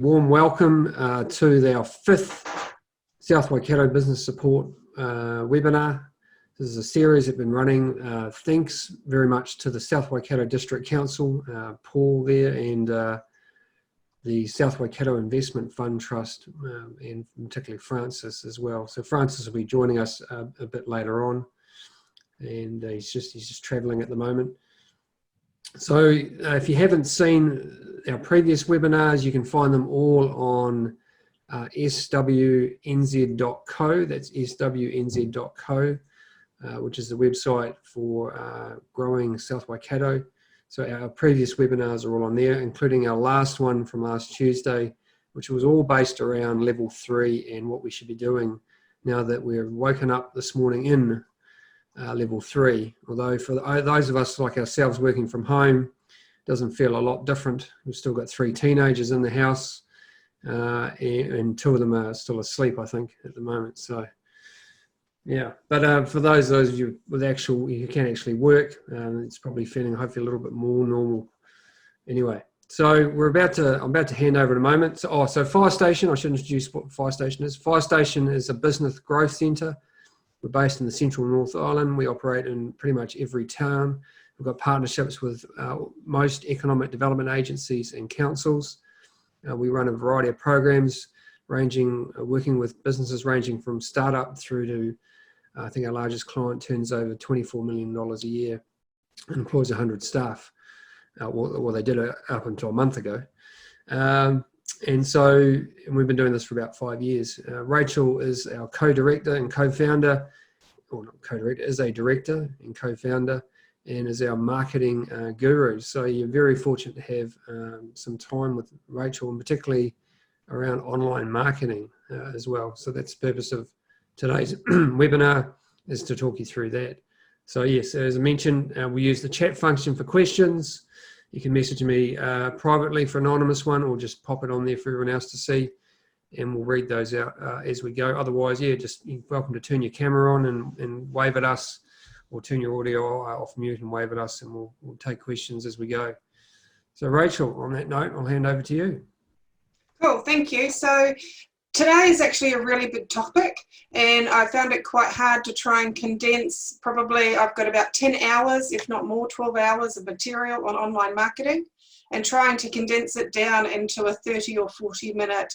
Warm welcome to our fifth South Waikato Business Support webinar. This is a series that's been running. Thanks very much to the South Waikato District Council, Paul there, and the South Waikato Investment Fund Trust, and particularly Francis as well. So Francis will be joining us a bit later on, and he's just travelling at the moment. So if you haven't seen our previous webinars, you can find them all on swnz.co. That's swnz.co, which is the website for growing South Waikato. So our previous webinars are all on there, including our last one from last Tuesday, which was all based around level 3 and what we should be doing now that we're woken up this morning in level 3. Although for those of us like ourselves working from home, it doesn't feel a lot different. We've still got 3 teenagers in the house, and 2 of them are still asleep, I think, at the moment. So yeah, but for those of you with who can actually work, it's probably feeling hopefully a little bit more normal. Anyway, so I'm about to hand over in a moment. So Fire Station, I should introduce what Fire Station is. Fire Station is a business growth centre. We're based in the Central North Island. We operate in pretty much every town. We've got partnerships with most economic development agencies and councils. We run a variety of programs working with businesses ranging from startup through to, I think our largest client turns over $24 million a year and employs 100 staff. Well, they did it up until a month ago. And we've been doing this for about 5 years. Rachel is our co-director and co-founder, or not co-director, is a director and co-founder, and is our marketing guru. So you're very fortunate to have some time with Rachel, and particularly around online marketing as well. So that's the purpose of today's webinar, is to talk you through that. So yes, as I mentioned, we use the chat function for questions. You can message me privately for an anonymous one, or just pop it on there for everyone else to see, and we'll read those out as we go. Otherwise, yeah, you're welcome to turn your camera on and wave at us, or turn your audio off mute and wave at us, and we'll take questions as we go. So Rachel, on that note, I'll hand over to you. Cool, thank you. So today is actually a really big topic, and I found it quite hard to try and condense. Probably I've got about 10 hours, if not more, 12 hours of material on online marketing, and trying to condense it down into a 30 or 40 minute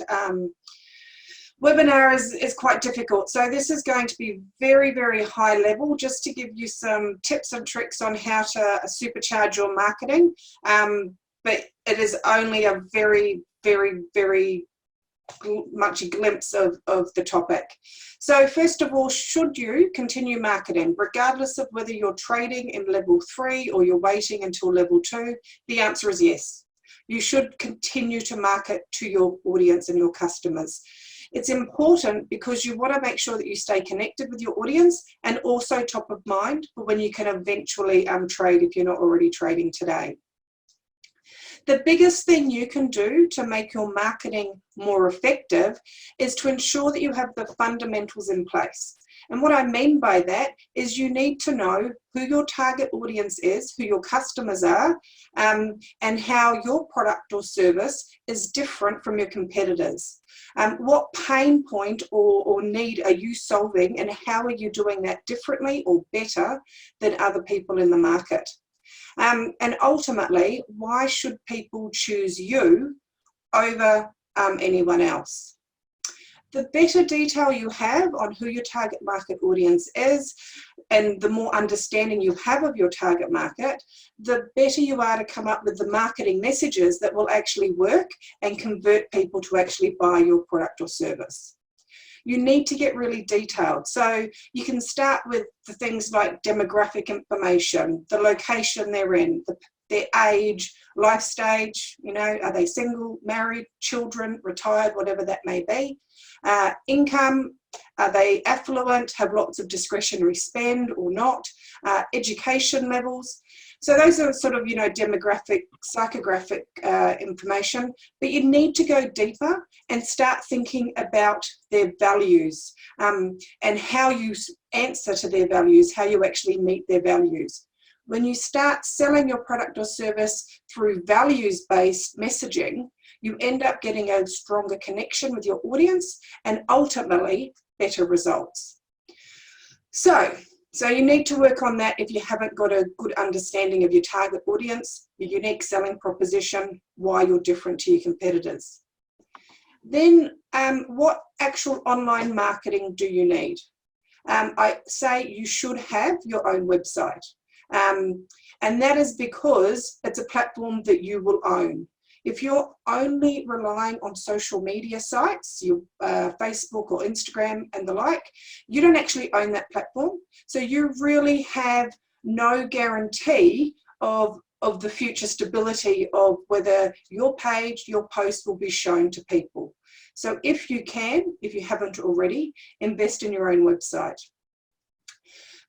webinar is quite difficult. So this is going to be very, very high level, just to give you some tips and tricks on how to supercharge your marketing. But it is only a very, very, very much a glimpse of the topic. So first of all, should you continue marketing regardless of whether you're trading in level 3 or you're waiting until level 2? The answer is yes. You should continue to market to your audience and your customers. It's important because you want to make sure that you stay connected with your audience, and also top of mind for when you can eventually trade if you're not already trading today. The biggest thing you can do to make your marketing more effective is to ensure that you have the fundamentals in place. And what I mean by that is you need to know who your target audience is, who your customers are, and how your product or service is different from your competitors. What pain point or need are you solving, and how are you doing that differently or better than other people in the market? And ultimately, why should people choose you over anyone else? The better detail you have on who your target market audience is, and the more understanding you have of your target market, the better you are to come up with the marketing messages that will actually work and convert people to actually buy your product or service. You need to get really detailed. So you can start with the things like demographic information, the location they're in, their age, life stage, are they single, married, children, retired, whatever that may be. Income, are they affluent, have lots of discretionary spend or not, education levels. So those are sort of, demographic, psychographic information, but you need to go deeper and start thinking about their values, and how you answer to their values, how you actually meet their values. When you start selling your product or service through values-based messaging, you end up getting a stronger connection with your audience and ultimately better results. So you need to work on that if you haven't got a good understanding of your target audience, your unique selling proposition, why you're different to your competitors. Then what actual online marketing do you need? I say you should have your own website. And that is because it's a platform that you will own. If you're only relying on social media sites, your Facebook or Instagram and the like, you don't actually own that platform. So you really have no guarantee of the future stability of whether your page, your post will be shown to people. So if you can, if you haven't already, invest in your own website.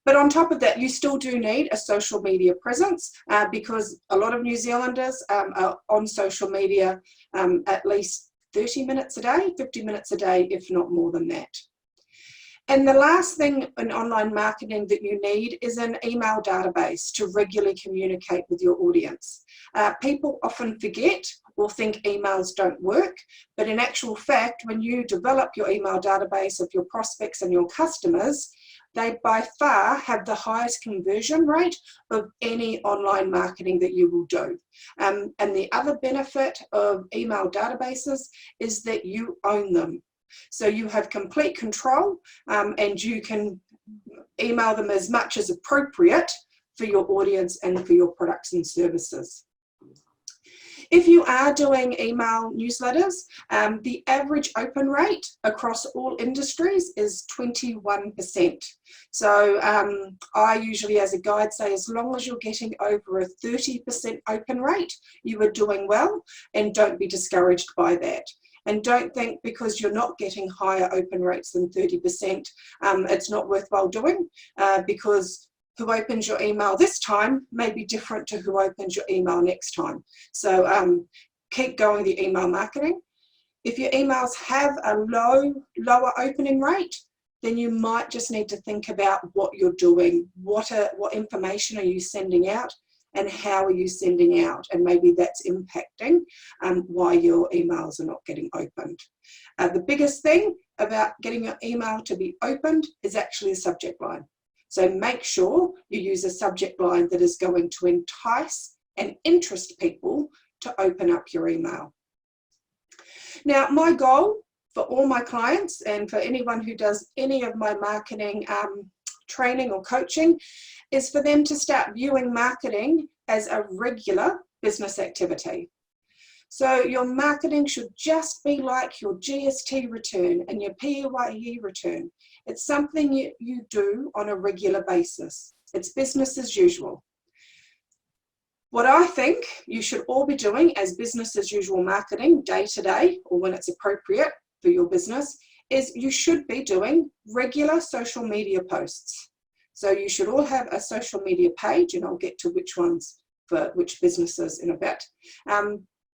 But on top of that, you still do need a social media presence because a lot of New Zealanders are on social media at least 30 minutes a day, 50 minutes a day, if not more than that. And the last thing in online marketing that you need is an email database to regularly communicate with your audience. People often forget or think emails don't work, but in actual fact, when you develop your email database of your prospects and your customers, they by far have the highest conversion rate of any online marketing that you will do. And the other benefit of email databases is that you own them. So you have complete control and you can email them as much as appropriate for your audience and for your products and services. If you are doing email newsletters, the average open rate across all industries is 21%. So I usually as a guide say as long as you're getting over a 30% open rate, you are doing well, and don't be discouraged by that. And don't think because you're not getting higher open rates than 30%, it's not worthwhile doing because who opens your email this time may be different to who opens your email next time. So keep going the email marketing. If your emails have a lower opening rate, then you might just need to think about what you're doing. What information are you sending out and how are you sending out? And maybe that's impacting why your emails are not getting opened. The biggest thing about getting your email to be opened is actually the subject line. So make sure you use a subject line that is going to entice and interest people to open up your email. Now, my goal for all my clients and for anyone who does any of my marketing training or coaching is for them to start viewing marketing as a regular business activity. So your marketing should just be like your GST return and your PAYE return. It's something you do on a regular basis. It's business as usual. What I think you should all be doing as business as usual marketing day to day, or when it's appropriate for your business, is you should be doing regular social media posts. So you should all have a social media page, and I'll get to which ones for which businesses in a bit.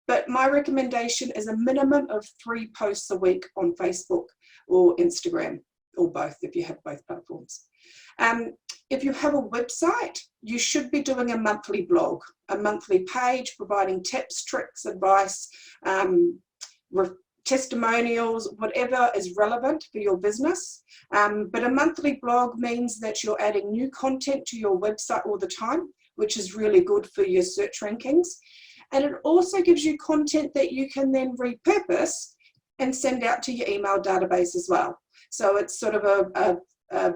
But my recommendation is a minimum of 3 posts a week on Facebook or Instagram, or both if you have both platforms. If you have a website, you should be doing a monthly blog, a monthly page providing tips, tricks, advice, testimonials, whatever is relevant for your business. But a monthly blog means that you're adding new content to your website all the time, which is really good for your search rankings. And it also gives you content that you can then repurpose and send out to your email database as well. So it's sort of a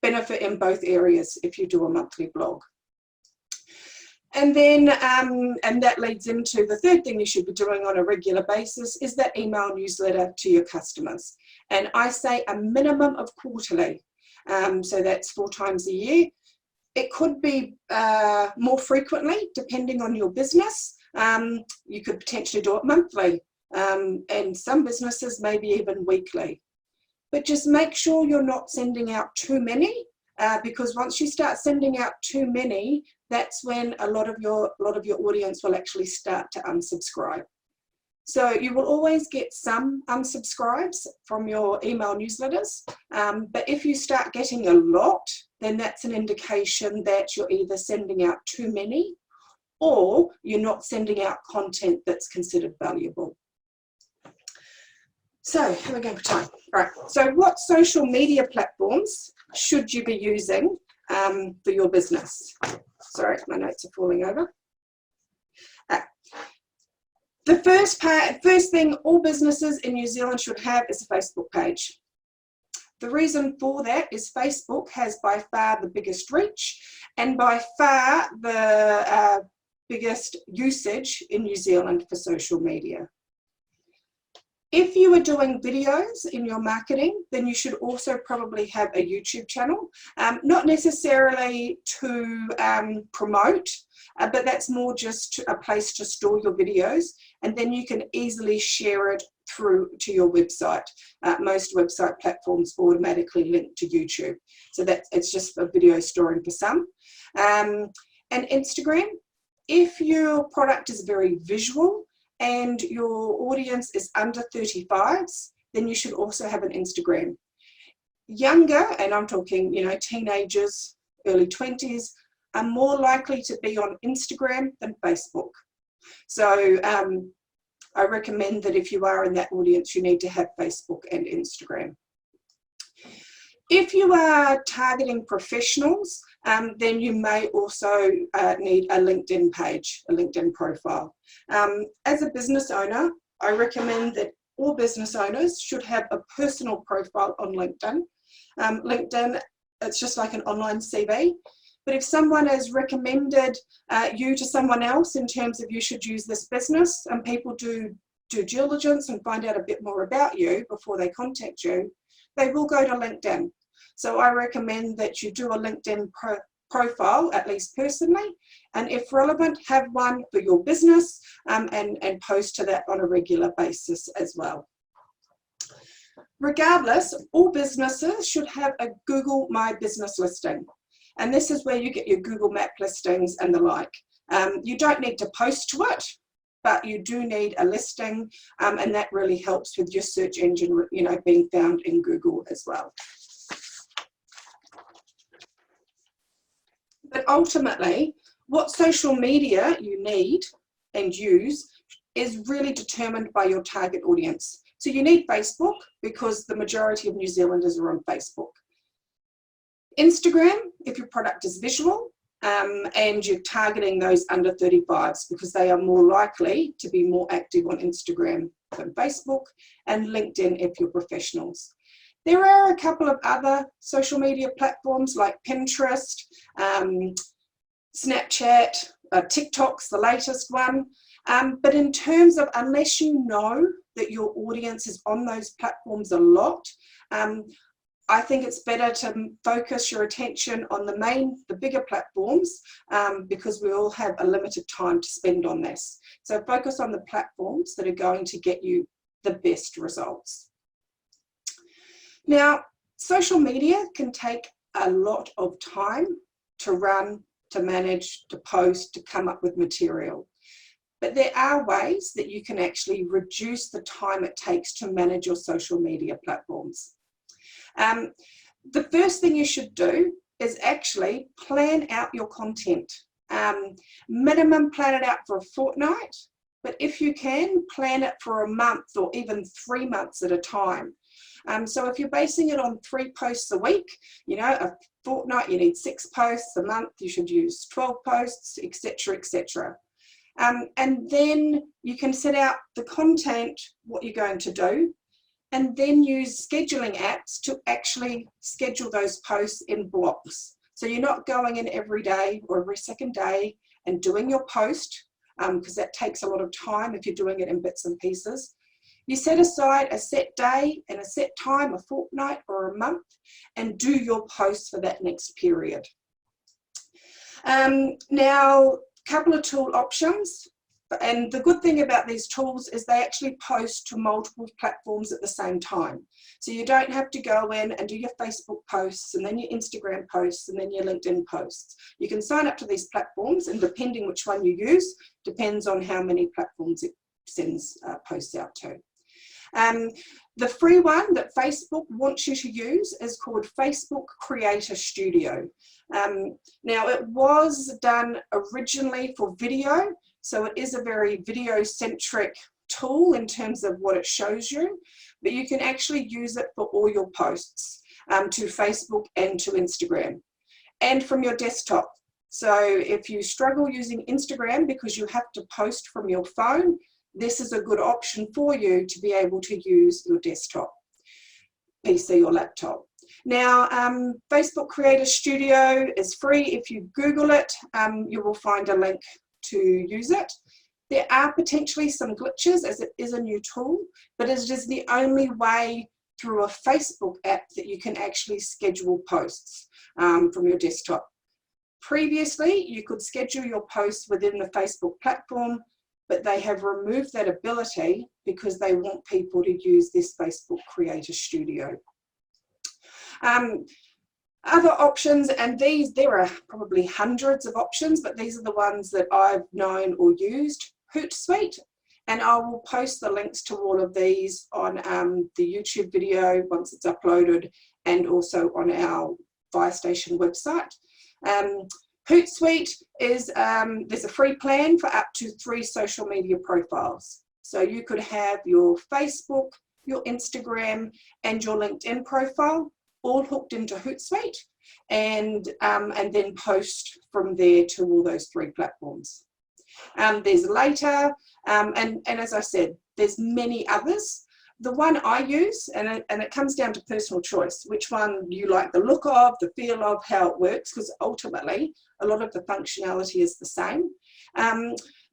benefit in both areas if you do a monthly blog. And then, and that leads into the third thing you should be doing on a regular basis is that email newsletter to your customers. And I say a minimum of quarterly. So that's 4 times a year. It could be more frequently, depending on your business. You could potentially do it monthly, and some businesses maybe even weekly. But just make sure you're not sending out too many, because once you start sending out too many, that's when a lot of your audience will actually start to unsubscribe. So you will always get some unsubscribes from your email newsletters, but if you start getting a lot, then that's an indication that you're either sending out too many or you're not sending out content that's considered valuable. So, how are we going for time? Right, so what social media platforms should you be using for your business? Sorry, my notes are falling over. The first thing all businesses in New Zealand should have is a Facebook page. The reason for that is Facebook has by far the biggest reach and by far the biggest usage in New Zealand for social media. If you are doing videos in your marketing, then you should also probably have a YouTube channel, not necessarily to promote, but that's more just a place to store your videos, and then you can easily share it through to your website. Most website platforms automatically link to YouTube, so that it's just a video storing for some. And Instagram, if your product is very visual and your audience is under 35s, then you should also have an Instagram. Younger, and I'm talking, you know, teenagers, early 20s, are more likely to be on Instagram than Facebook. So I recommend that if you are in that audience, you need to have Facebook and Instagram. If you are targeting professionals, then you may also need a LinkedIn page, a LinkedIn profile. As a business owner, I recommend that all business owners should have a personal profile on LinkedIn. LinkedIn, it's just like an online CV. But if someone has recommended you to someone else in terms of you should use this business, and people do due diligence and find out a bit more about you before they contact you, they will go to LinkedIn. So I recommend that you do a LinkedIn profile, at least personally, and if relevant, have one for your business and post to that on a regular basis as well. Regardless, all businesses should have a Google My Business listing. And this is where you get your Google Map listings and the like. You don't need to post to it, but you do need a listing, and that really helps with your search engine, you know, being found in Google as well. But ultimately, what social media you need and use is really determined by your target audience. So you need Facebook because the majority of New Zealanders are on Facebook. Instagram, if your product is visual, and you're targeting those under 35s because they are more likely to be more active on Instagram than Facebook, and LinkedIn if you're professionals. There are a couple of other social media platforms like Pinterest, Snapchat, TikTok's the latest one. But in terms of, unless you know that your audience is on those platforms a lot, I think it's better to focus your attention on the bigger platforms because we all have a limited time to spend on this. So focus on the platforms that are going to get you the best results. Now, social media can take a lot of time to run, to manage, to post, to come up with material. But there are ways that you can actually reduce the time it takes to manage your social media platforms. The first thing you should do is actually plan out your content. Minimum plan it out for a fortnight, but if you can, plan it for a month or even 3 months at a time. So if you're basing it on 3 posts a week, you know, a fortnight you need 6 posts, a month you should use 12 posts, etc., etc. And then you can set out the content, what you're going to do, and then use scheduling apps to actually schedule those posts in blocks. So you're not going in every day or every second day and doing your post, because that takes a lot of time if you're doing it in bits and pieces. You set aside a set day and a set time, a fortnight or a month, and do your post for that next period. Now, a couple of tool options. And the good thing about these tools is they actually post to multiple platforms at the same time. So you don't have to go in and do your Facebook posts and then your Instagram posts and then your LinkedIn posts. You can sign up to these platforms, and depending which one you use, depends on how many platforms it sends posts out to. The free one that Facebook wants you to use is called Facebook Creator Studio. Now, it was done originally for video, so it is a very video-centric tool in terms of what it shows you, but you can actually use it for all your posts to Facebook and to Instagram, and from your desktop. So if you struggle using Instagram because you have to post from your phone, this is a good option for you to be able to use your desktop, PC or laptop. Now, Facebook Creator Studio is free. If you Google it, you will find a link to use it. There are potentially some glitches as it is a new tool, but it is the only way through a Facebook app that you can actually schedule posts from your desktop. Previously, you could schedule your posts within the Facebook platform, but they have removed that ability because they want people to use this Facebook Creator Studio. Other options, and there are probably hundreds of options, but these are the ones that I've known or used. Hootsuite, and I will post the links to all of these on the YouTube video once it's uploaded, and also on our Fire Station website. Hootsuite is, there's a free plan for up to 3 social media profiles. So you could have your Facebook, your Instagram, and your LinkedIn profile all hooked into Hootsuite, and then post from there to all those 3 platforms. There's Later, and as I said, there's many others. The one I use, and it comes down to personal choice, which one you like the look of, the feel of, how it works, because ultimately a lot of the functionality is the same.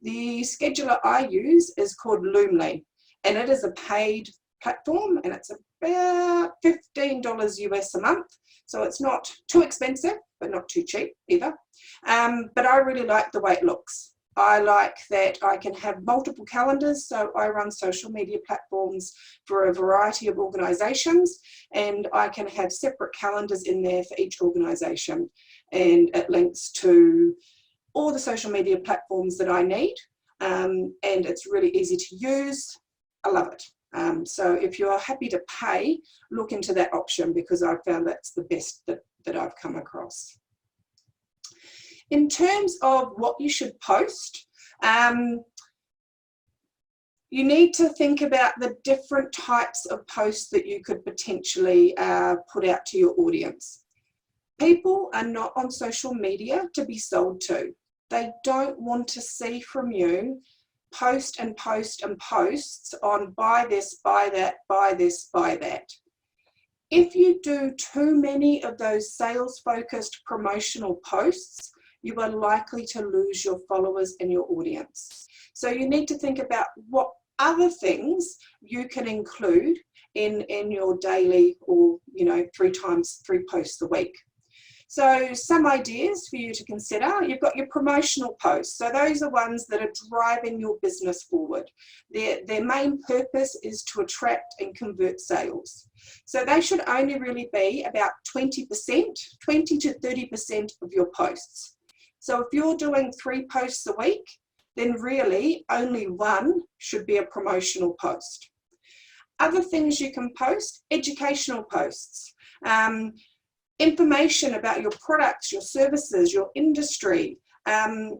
The scheduler I use is called Loomly, and it is a paid platform, and it's about $15 US a month. So it's not too expensive, but not too cheap either. But I really like the way it looks. I like that I can have multiple calendars, so I run social media platforms for a variety of organisations, and I can have separate calendars in there for each organisation, and it links to all the social media platforms that I need, and it's really easy to use. I love it. So if you're happy to pay, look into that option, because I've found that's the best that I've come across. In terms of what you should post, you need to think about the different types of posts that you could potentially put out to your audience. People are not on social media to be sold to. They don't want to see from you post and post and posts on buy this, buy that, buy this, buy that. If you do too many of those sales-focused promotional posts, you are likely to lose your followers and your audience. So you need to think about what other things you can include in your daily, or 3 posts a week. So some ideas for you to consider: you've got your promotional posts. So those are ones that are driving your business forward. Their main purpose is to attract and convert sales. So they should only really be about 20% to 30% of your posts. So if you're doing 3 posts a week, then really only 1 should be a promotional post. Other things you can post: educational posts, information about your products, your services, your industry, and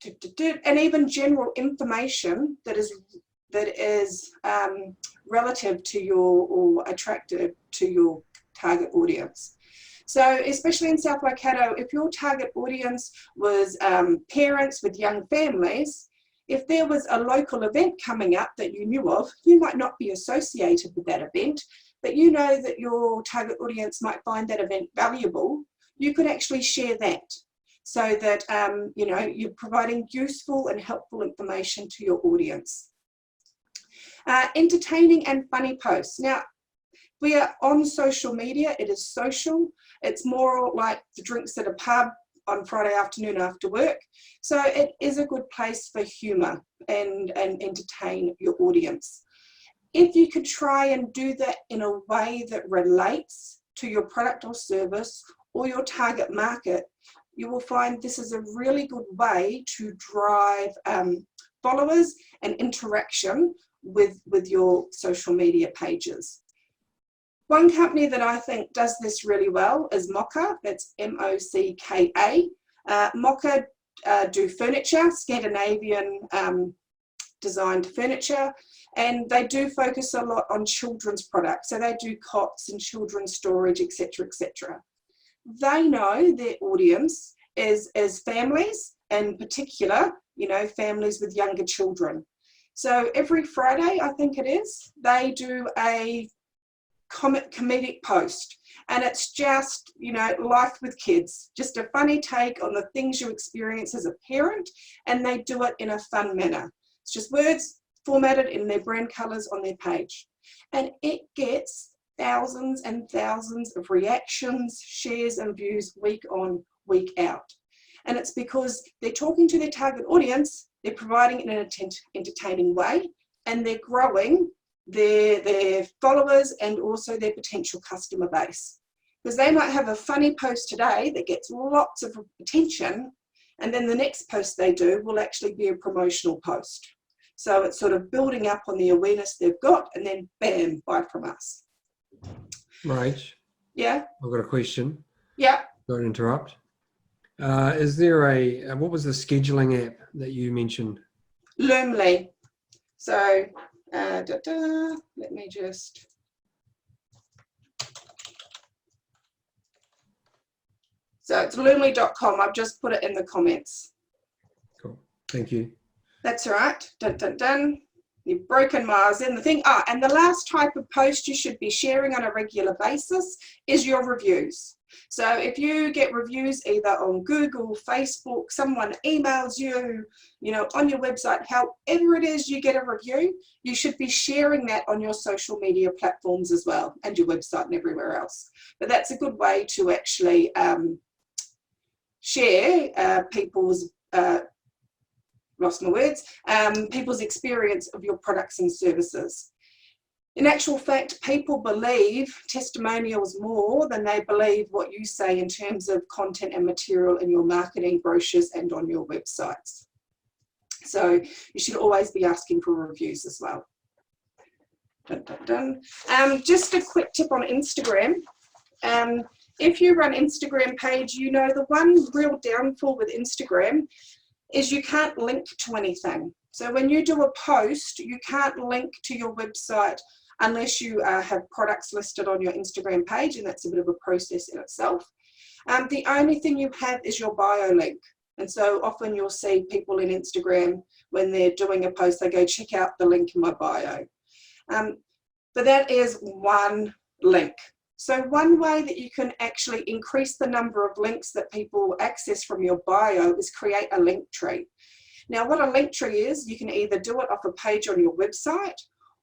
even general information that is relative to or attractive to your target audience. So especially in South Waikato, if your target audience was parents with young families, if there was a local event coming up that you knew of, you might not be associated with that event, but you know that your target audience might find that event valuable. You could actually share that, so that you're providing useful and helpful information to your audience. Entertaining and funny posts. Now, we are on social media. It is social. It's more like the drinks at a pub on Friday afternoon after work. So it is a good place for humour and entertain your audience. If you could try and do that in a way that relates to your product or service or your target market, you will find this is a really good way to drive followers and interaction with your social media pages. One company that I think does this really well is Mocha. That's M-O-C-K-A. Mocha do furniture, Scandinavian designed furniture, and they do focus a lot on children's products. So they do cots and children's storage, etc., etc. They know their audience is families, in particular, you know, families with younger children. So every Friday, I think it is, they do a comedic post, and it's just, you know, life with kids, just a funny take on the things you experience as a parent, and they do it in a fun manner. It's just words formatted in their brand colors on their page, and it gets thousands and thousands of reactions, shares and views week on, week out. And it's because they're talking to their target audience, they're providing it in an entertaining way, and they're growing their followers and also their potential customer base. Because they might have a funny post today that gets lots of attention, and then the next post they do will actually be a promotional post. So it's sort of building up on the awareness they've got, and then bam, buy from us. Right. Yeah. I've got a question. Yeah. Don't interrupt. Is there what was the scheduling app that you mentioned? Loomly. So, let me just. So it's loomly.com. I've just put it in the comments. Cool. Thank you. That's all right. Dun, dun, dun. You've broken Mars in the thing. And the last type of post you should be sharing on a regular basis is your reviews. So if you get reviews either on Google, Facebook, someone emails you, you know, on your website, however it is you get a review, you should be sharing that on your social media platforms as well, and your website and everywhere else. But that's a good way to actually share people's people's experience of your products and services. In actual fact, people believe testimonials more than they believe what you say in terms of content and material in your marketing brochures and on your websites. So you should always be asking for reviews as well. Dun, dun, dun. Just a quick tip on Instagram. If you run Instagram page, you know the one real downfall with Instagram is you can't link to anything. So when you do a post, you can't link to your website unless you have products listed on your Instagram page, and that's a bit of a process in itself. The only thing you have is your bio link. And so often you'll see people in Instagram, when they're doing a post, they go, check out the link in my bio. But that is one link. So one way that you can actually increase the number of links that people access from your bio is create a link tree. Now what a link tree is, you can either do it off a page on your website,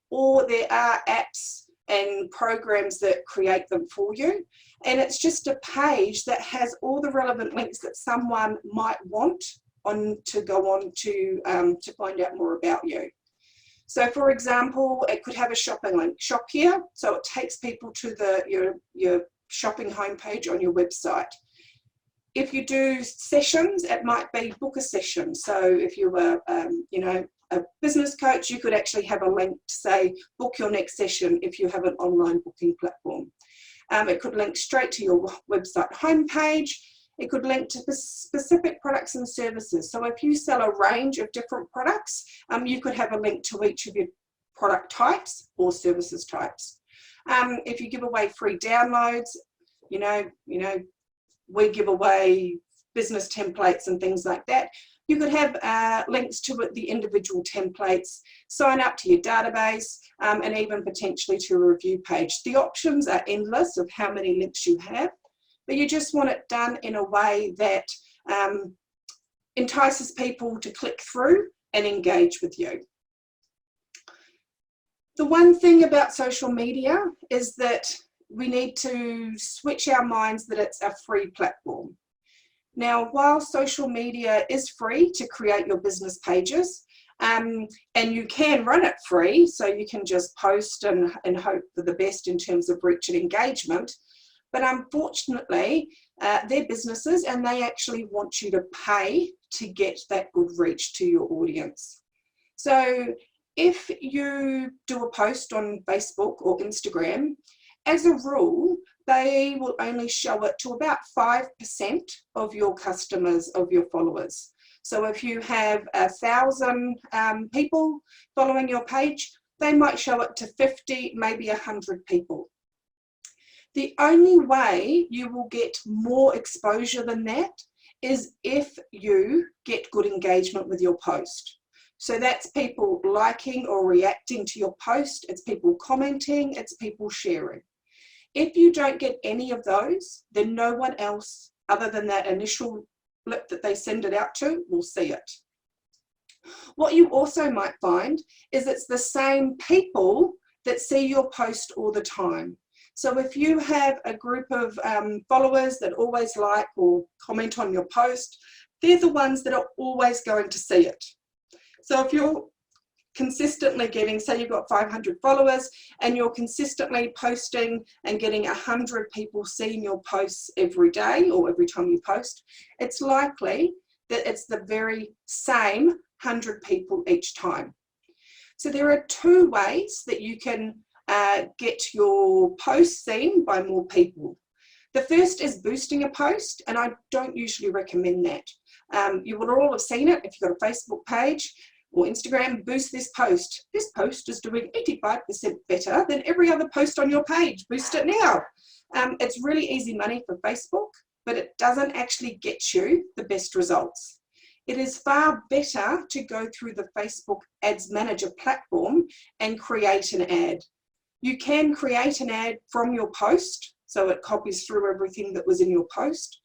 or there are apps and programs that create them for you. And it's just a page that has all the relevant links that someone might want to go on to find out more about you. So for example, it could have a shopping link, shop here. So it takes people to your shopping homepage on your website. If you do sessions, it might be book a session. So if you were, a business coach, you could actually have a link to say, book your next session if you have an online booking platform. It could link straight to your website homepage. It could link to specific products and services. So if you sell a range of different products, you could have a link to each of your product types or services types. If you give away free downloads, we give away business templates and things like that. You could have links to the individual templates, sign up to your database, and even potentially to a review page. The options are endless of how many links you have, but you just want it done in a way that entices people to click through and engage with you. The one thing about social media is that we need to switch our minds that it's a free platform. Now, while social media is free to create your business pages, and you can run it free, so you can just post and hope for the best in terms of reach and engagement, but unfortunately, they're businesses and they actually want you to pay to get that good reach to your audience. So if you do a post on Facebook or Instagram, as a rule, they will only show it to about 5% of your customers, of your followers. So if you have 1,000 people following your page, they might show it to 50, maybe 100 people. The only way you will get more exposure than that is if you get good engagement with your post. So that's people liking or reacting to your post, it's people commenting, it's people sharing. If you don't get any of those, then no one else other than that initial blip that they send it out to will see it. What you also might find is it's the same people that see your post all the time. So if you have a group of followers that always like or comment on your post, they're the ones that are always going to see it. So if you're consistently getting, say you've got 500 followers and you're consistently posting and getting 100 people seeing your posts every day or every time you post, it's likely that it's the very same 100 people each time. So there are two ways that you can get your post seen by more people. The first is boosting a post, and I don't usually recommend that. You will all have seen it if you've got a Facebook page or Instagram. Boost this post. This post is doing 85% better than every other post on your page. Boost it now. It's really easy money for Facebook, but it doesn't actually get you the best results. It is far better to go through the Facebook Ads Manager platform and create an ad. You can create an ad from your post, so it copies through everything that was in your post,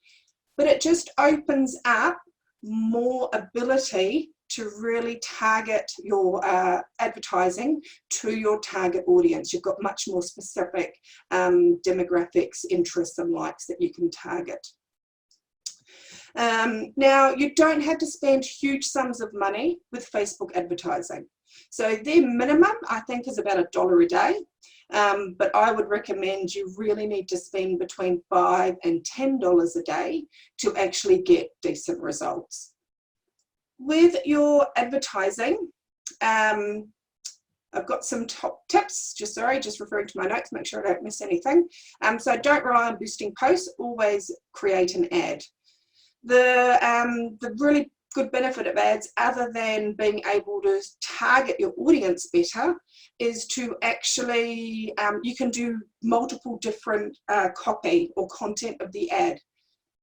but it just opens up more ability to really target your advertising to your target audience. You've got much more specific demographics, interests and likes that you can target. Now, you don't have to spend huge sums of money with Facebook advertising. So their minimum, I think, is about $1 a day. But I would recommend you really need to spend between $5 and $10 a day to actually get decent results. With your advertising, I've got some top tips, just referring to my notes, make sure I don't miss anything. So don't rely on boosting posts, always create an ad. The really good benefit of ads, other than being able to target your audience better, is to actually, you can do multiple different copy or content of the ad.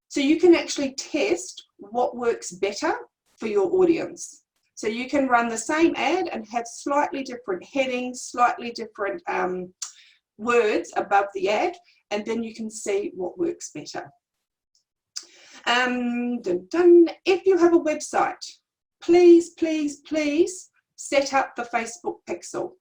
So you can actually test what works better for your audience. So you can run the same ad and have slightly different headings, slightly different words above the ad, and then you can see what works better. If you have a website, please, please, please set up the Facebook pixel.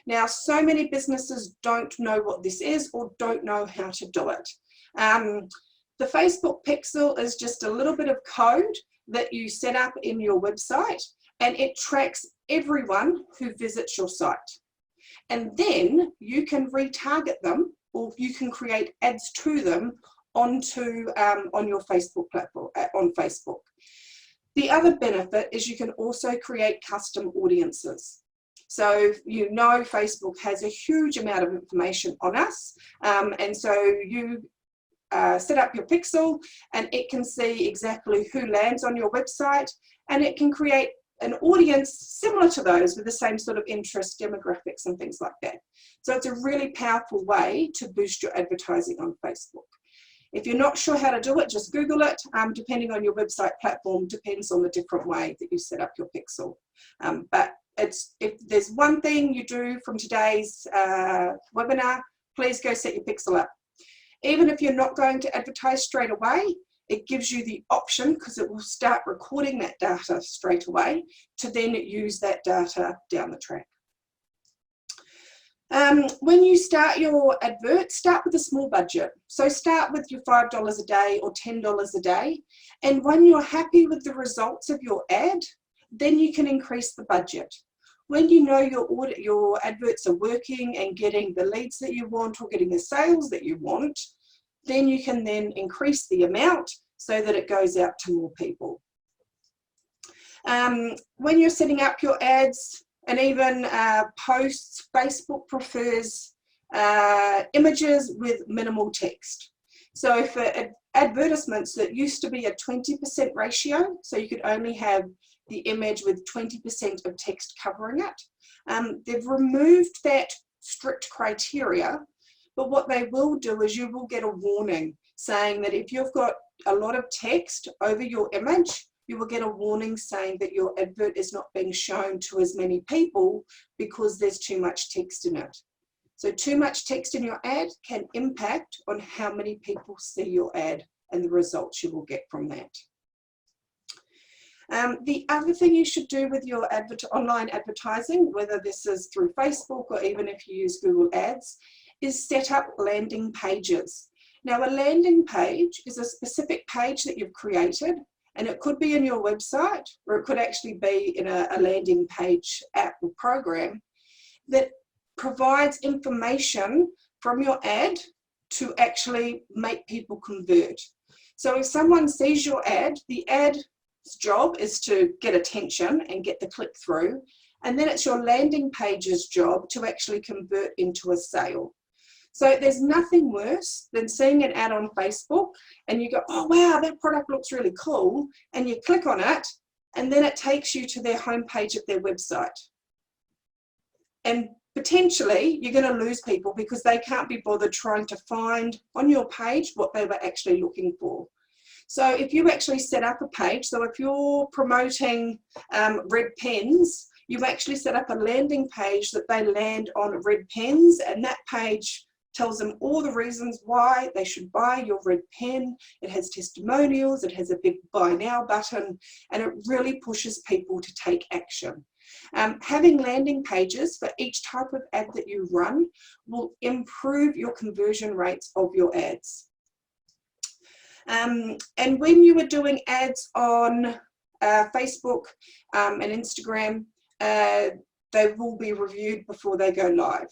Now, so many businesses don't know what this is or don't know how to do it. The Facebook pixel is just a little bit of code that you set up in your website, and it tracks everyone who visits your site. And then you can retarget them, or you can create ads to them onto on your Facebook platform, on Facebook. The other benefit is you can also create custom audiences. So you know Facebook has a huge amount of information on us, and so you set up your pixel and it can see exactly who lands on your website, and it can create an audience similar to those with the same sort of interests, demographics and things like that. So it's a really powerful way to boost your advertising on Facebook. If you're not sure how to do it, just Google it. Depending on your website platform, depends on the different way that you set up your pixel. But if there's one thing you do from today's webinar, please go set your pixel up. Even if you're not going to advertise straight away, it gives you the option, because it will start recording that data straight away, to then use that data down the track. When you start your advert, start with a small budget. So start with your $5 a day or $10 a day. And when you're happy with the results of your ad, then you can increase the budget. When you know your adverts are working and getting the leads that you want or getting the sales that you want, then you can then increase the amount so that it goes out to more people. When you're setting up your ads, and even posts. Facebook prefers images with minimal text. So for advertisements that used to be a 20% ratio, so you could only have the image with 20% of text covering it, they've removed that strict criteria, but what they will do is you will get a warning saying that if you've got a lot of text over your image, you will get a warning saying that your advert is not being shown to as many people because there's too much text in it. So too much text in your ad can impact on how many people see your ad and the results you will get from that. The other thing you should do with your online advertising, whether this is through Facebook or even if you use Google Ads, is set up landing pages. Now, a landing page is a specific page that you've created, and it could be in your website, or it could actually be in a landing page app or program that provides information from your ad to actually make people convert. So if someone sees your ad, the ad's job is to get attention and get the click through, and then it's your landing page's job to actually convert into a sale. So there's nothing worse than seeing an ad on Facebook and you go, oh wow, that product looks really cool, and you click on it and then it takes you to their homepage of their website. And potentially you're going to lose people because they can't be bothered trying to find on your page what they were actually looking for. So if you actually set up a page, so if you're promoting red pens, you've actually set up a landing page that they land on red pens, and that page tells them all the reasons why they should buy your red pen. It has testimonials, it has a big buy now button, and it really pushes people to take action. Having landing pages for each type of ad that you run will improve your conversion rates of your ads. And when you are doing ads on Facebook and Instagram, they will be reviewed before they go live.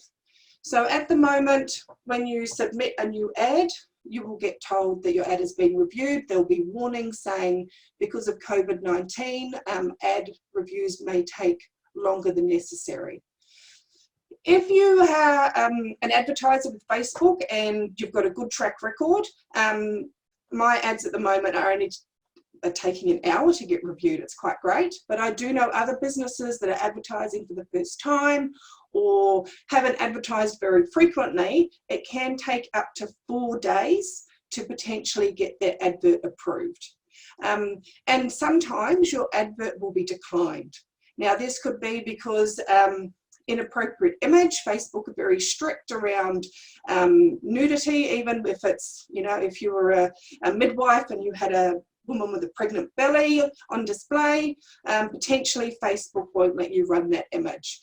So at the moment, when you submit a new ad, you will get told that your ad has been reviewed. There'll be warnings saying because of COVID-19, ad reviews may take longer than necessary. If you are an advertiser with Facebook and you've got a good track record, my ads at the moment are only taking an hour to get reviewed. It's quite great, but I do know other businesses that are advertising for the first time or haven't advertised very frequently. It can take up to 4 days to potentially get their advert approved. And sometimes your advert will be declined. Now this could be because inappropriate image. Facebook are very strict around nudity, even if it's, you know, if you were a midwife and you had a woman with a pregnant belly on display, potentially Facebook won't let you run that image.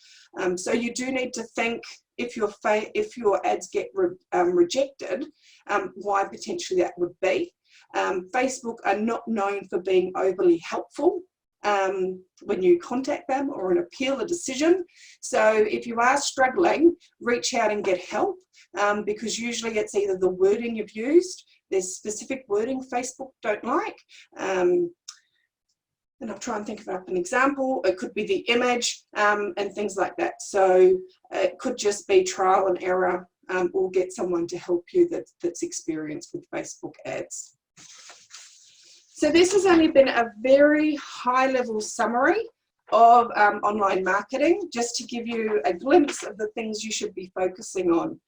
So you do need to think if your ads get rejected, why potentially that would be. Facebook are not known for being overly helpful when you contact them or an appeal a decision. So if you are struggling, reach out and get help, because usually it's either the wording you've used, there's specific wording Facebook don't like, and I'll try and think of an example. It could be the image and things like that. So it could just be trial and error, or get someone to help you that's experienced with Facebook ads. So this has only been a very high-level summary of online marketing, just to give you a glimpse of the things you should be focusing on.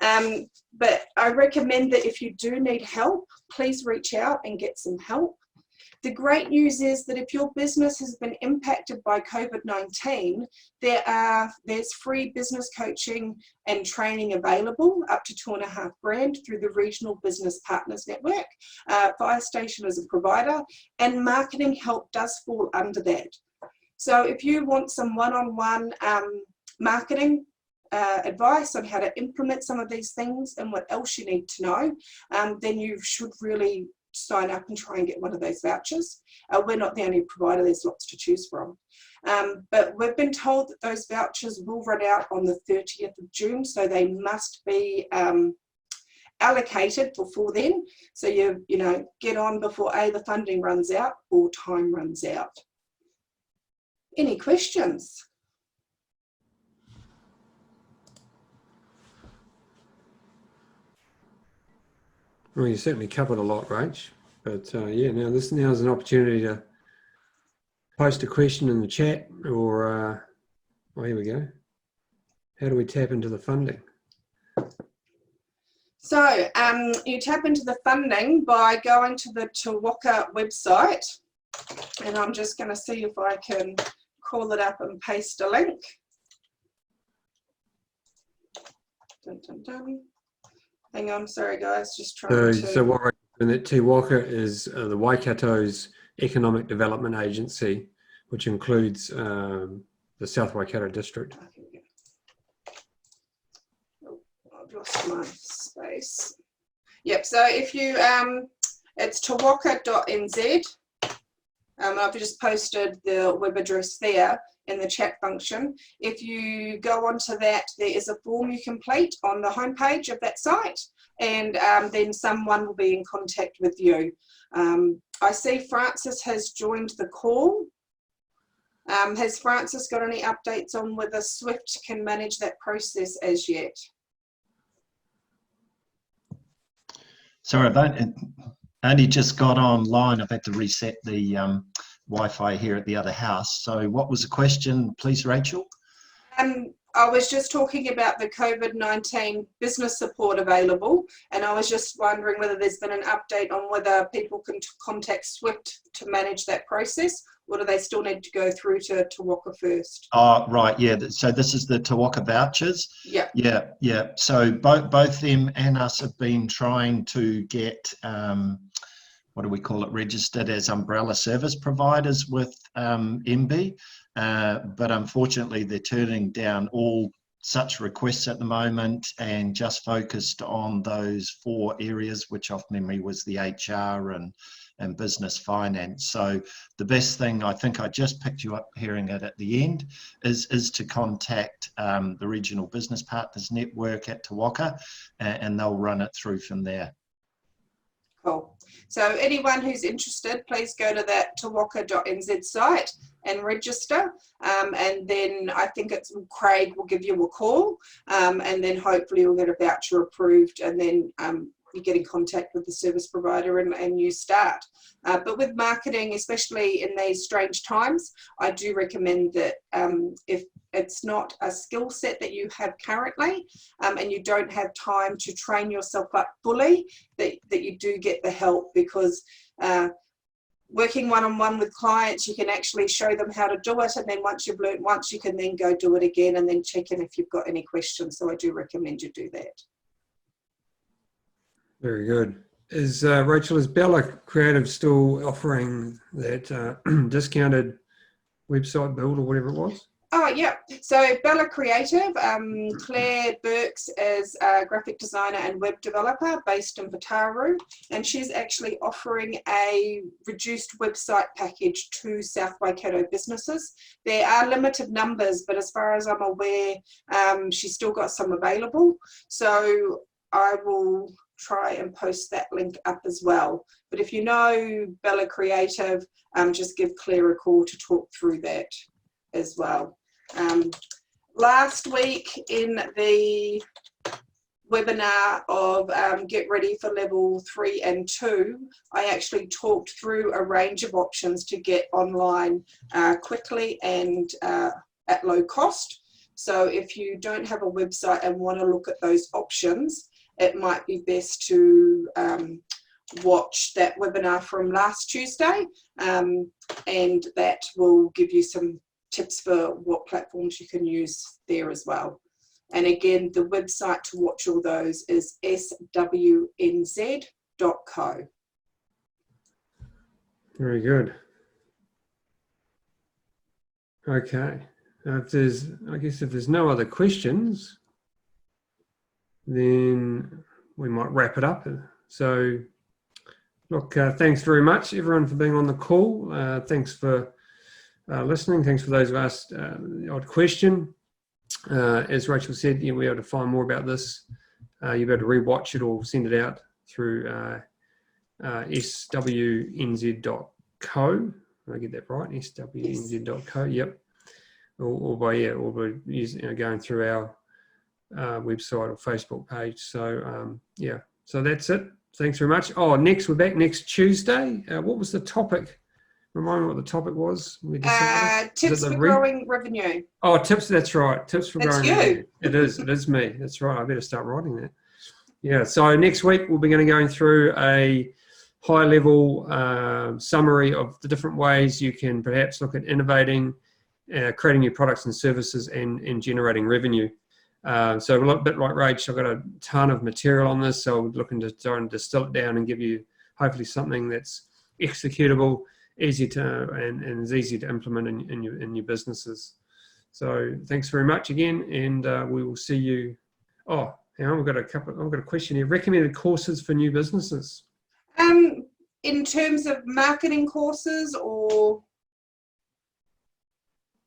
But I recommend that if you do need help, please reach out and get some help. The great news is that if your business has been impacted by COVID-19, there's free business coaching and training available up to $2,500 through the Regional Business Partners Network. Fire Station is a provider, and marketing help does fall under that. So if you want some one-on-one marketing advice on how to implement some of these things and what else you need to know, then you should really sign up and try and get one of those vouchers. We're not the only provider, there's lots to choose from. But we've been told that those vouchers will run out on the 30th of June, so they must be allocated before then. So you know, get on before the funding runs out or time runs out. Any questions? Well, you certainly covered a lot, Rach. But yeah, now is an opportunity to post a question in the chat, or oh, here we go. How do we tap into the funding? So you tap into the funding by going to the Te Waka website, and I'm just going to see if I can call it up and paste a link. Dun, dun, dun. Hang on, sorry guys, just trying to... So what we're doing at Te Waka is the Waikato's Economic Development Agency, which includes the South Waikato district. Oh, I've lost my space. Yep, so if you, it's tewaka.nz. I've just posted the web address there in the chat function. If you go onto that, there is a form you complete on the homepage of that site, and then someone will be in contact with you. I see Francis has joined the call. Has Francis got any updates on whether Swift can manage that process as yet? Sorry, I only just got online. I've had to reset the Wi-Fi here at the other house. So what was the question, please, Rachel? I was just talking about the COVID-19 business support available, and I was just wondering whether there's been an update on whether people can contact Swift to manage that process, or do they still need to go through to Te Waka first? Oh, right, yeah. So this is the Te Waka vouchers? Yeah. Yeah. So both them and us have been trying to get, what do we call it, registered as umbrella service providers with MB. But unfortunately, they're turning down all such requests at the moment and just focused on those 4 areas, which off memory was the HR and business finance. So the best thing, I think I just picked you up hearing it at the end, is to contact the Regional Business Partners Network at Te Waka, and they'll run it through from there. Cool. So anyone who's interested, please go to that tewaka.nz site and register, and then I think it's Craig will give you a call, and then hopefully you'll get a voucher approved, and then you get in contact with the service provider and you start. But with marketing, especially in these strange times, I do recommend that if it's not a skill set that you have currently, and you don't have time to train yourself up fully, that you do get the help, because working one-on-one with clients, you can actually show them how to do it, and then once you've learned once, you can then go do it again and then check in if you've got any questions. So I do recommend you do that. Very good. Rachel, is Bella Creative still offering that discounted website build or whatever it was? Oh, yeah. So Bella Creative, Claire Burks is a graphic designer and web developer based in Vataru, and she's actually offering a reduced website package to South Waikato businesses. There are limited numbers, but as far as I'm aware, she's still got some available. So I will try and post that link up as well. But if you know Bella Creative, just give Claire a call to talk through that as well. Last week in the webinar of Get Ready for Level 3 and 2, I actually talked through a range of options to get online quickly and at low cost. So if you don't have a website and want to look at those options, it might be best to watch that webinar from last Tuesday, and that will give you some tips for what platforms you can use there as well. And again, the website to watch all those is swnz.co. Very good. Okay. I guess if there's no other questions, then we might wrap it up. So, look, thanks very much, everyone, for being on the call. Thanks for listening. Thanks for those who asked the odd question. As Rachel said, you'll be able to find more about this. You'll be able to rewatch it or send it out through swnz.co. Did I get that right? swnz.co. Yep. Or by using, going through our website or Facebook page. So yeah, so that's it. Thanks very much. Oh, we're back next Tuesday. What was the topic? Remind me what the topic was. We decided. Tips for growing revenue. Oh, tips. That's right. Tips for That's growing you. revenue. It is me. That's right. I better start writing that. Yeah. So next week we'll be going through a high-level summary of the different ways you can perhaps look at innovating, creating new products and services, and generating revenue. So a little bit like Rach, I've got a ton of material on this, so we're looking to try and distill it down and give you hopefully something that's executable, easy to and is easy to implement in your businesses. So thanks very much again, and we will see you. Oh, hang on, I've got a question here. Recommended courses for new businesses. In terms of marketing courses, or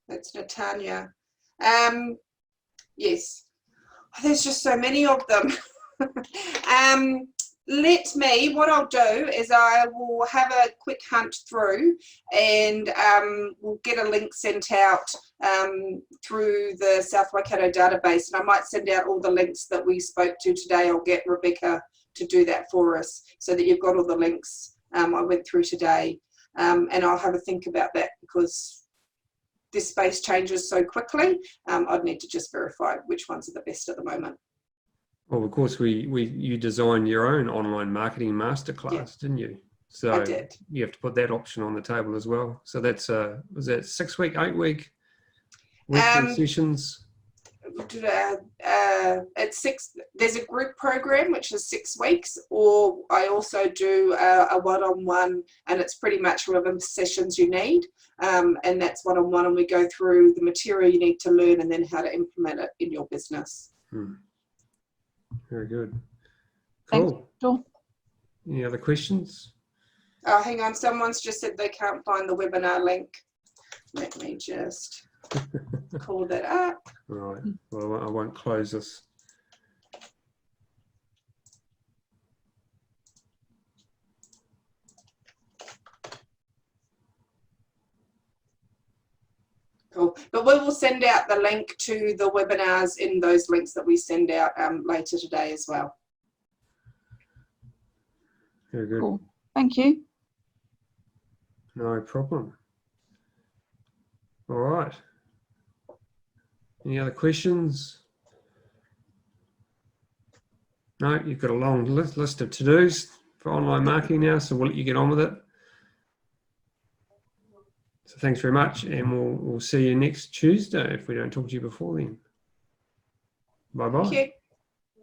that's Natanya. Yes, there's just so many of them. What I'll do is I will have a quick hunt through, and we'll get a link sent out through the South Waikato database, and I might send out all the links that we spoke to today. I'll get Rebecca to do that for us so that you've got all the links I went through today, and I'll have a think about that, because this space changes so quickly. I'd need to just verify which ones are the best at the moment. Well, of course, you designed your own online marketing masterclass, didn't you? So I did. You have to put that option on the table as well. So that's was that 6 week, 8 week weekly sessions? It's 6. There's a group program which is 6 weeks, or I also do a one-on-one, and it's pretty much whatever sessions you need, and that's one-on-one, and we go through the material you need to learn and then how to implement it in your business. Very good. Cool. Thanks. Any other questions? Oh, hang on, someone's just said they can't find the webinar link. Let me just call that up. Right. Well, I won't close this. Cool. But we will send out the link to the webinars in those links that we send out later today as well. Very good. Cool. Thank you. No problem. All right. Any other questions? No, you've got a long list of to-dos for online marketing now, so we'll let you get on with it. So thanks very much, and we'll see you next Tuesday if we don't talk to you before then. Bye-bye. Thank you.